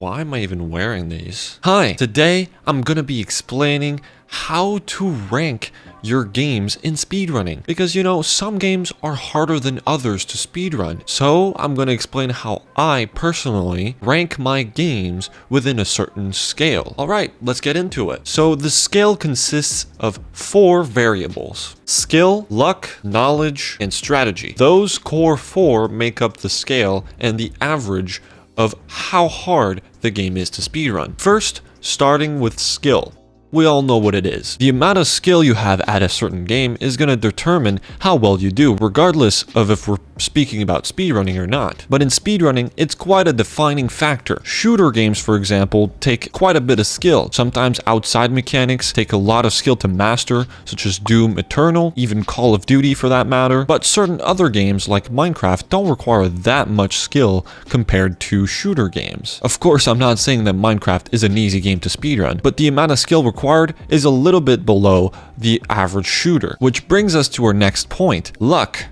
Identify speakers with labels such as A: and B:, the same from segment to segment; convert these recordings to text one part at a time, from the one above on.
A: Why am I even wearing these? Hi, today I'm gonna be explaining how to rank your games in speedrunning. Because some games are harder than others to speedrun. So I'm gonna explain how I personally rank my games within a certain scale. Alright, let's get into it. So the scale consists of 4 variables: skill, luck, knowledge, and strategy. Those core 4 make up the scale and the average of how hard the game is to speedrun. First, starting with skill. We all know what it is. The amount of skill you have at a certain game is going to determine how well you do, regardless of if we're speaking about speedrunning or not. But in speedrunning, it's quite a defining factor. Shooter games, for example, take quite a bit of skill. Sometimes outside mechanics take a lot of skill to master, such as Doom Eternal, even Call of Duty for that matter. But certain other games like Minecraft don't require that much skill compared to shooter games. Of course, I'm not saying that Minecraft is an easy game to speedrun, but the amount of skill required is a little bit below the average shooter. Which brings us to our next point: luck.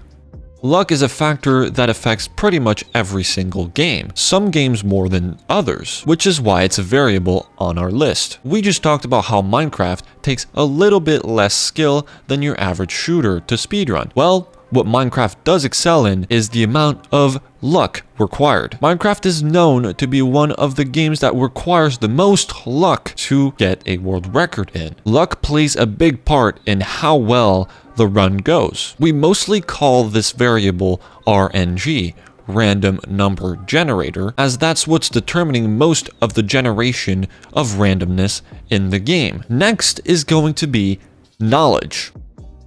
A: Luck is a factor that affects pretty much every single game, some games more than others, which is why it's a variable on our list. We just talked about how Minecraft takes a little bit less skill than your average shooter to speedrun. Well, what Minecraft does excel in is the amount of luck required. Minecraft is known to be one of the games that requires the most luck to get a world record in. Luck plays a big part in how well the run goes. We mostly call this variable RNG, random number generator, as that's what's determining most of the generation of randomness in the game. Next is going to be knowledge.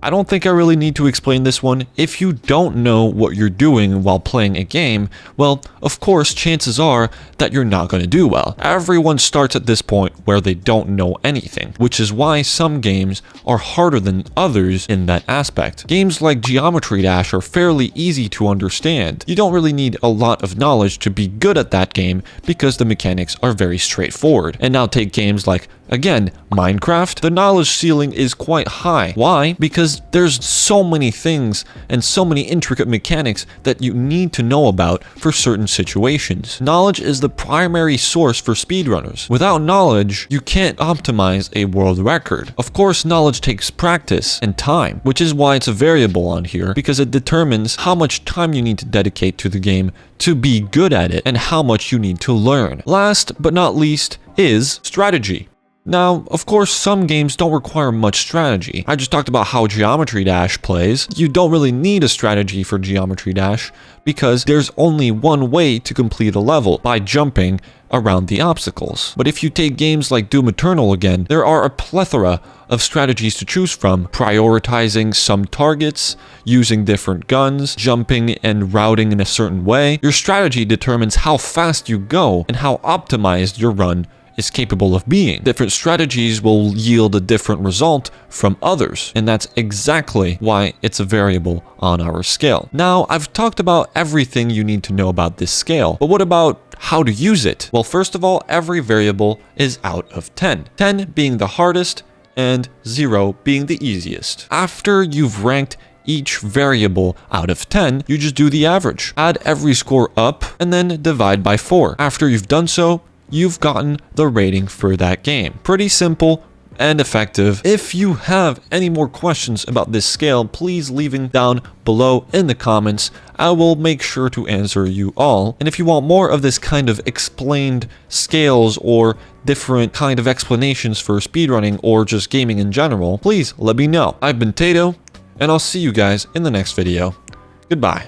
A: I don't think I really need to explain this one. If you don't know what you're doing while playing a game, well, of course, chances are that you're not going to do well. Everyone starts at this point where they don't know anything, which is why some games are harder than others in that aspect. Games like Geometry Dash are fairly easy to understand. You don't really need a lot of knowledge to be good at that game because the mechanics are very straightforward. And now take games like, again, Minecraft. The knowledge ceiling is quite high. Why? Because there's so many things and so many intricate mechanics that you need to know about for certain situations. Knowledge is the primary source for speedrunners. Without knowledge, you can't optimize a world record. Of course, knowledge takes practice and time, which is why it's a variable on here, because it determines how much time you need to dedicate to the game to be good at it and how much you need to learn. Last but not least is strategy. Now, of course, some games don't require much strategy. I just talked about how Geometry Dash plays. You don't really need a strategy for Geometry Dash because there's only one way to complete a level, by jumping around the obstacles. But if you take games like Doom Eternal again, there are a plethora of strategies to choose from: prioritizing some targets, using different guns, jumping and routing in a certain way. Your strategy determines how fast you go and how optimized your run is capable of being. Different strategies will yield a different result from others, and that's exactly why it's a variable on our scale. Now, I've talked about everything you need to know about this scale, but what about how to use it? Well, first of all, every variable is out of 10. 10 being the hardest and 0 being the easiest. After you've ranked each variable out of 10, you just do the average. Add every score up and then divide by 4. After you've done so, you've gotten the rating for that game. Pretty simple and effective. If you have any more questions about this scale, please leave them down below in the comments. I will make sure to answer you all. And if you want more of this kind of explained scales or different kind of explanations for speedrunning or just gaming in general, please let me know. I've been Tato, and I'll see you guys in the next video. Goodbye.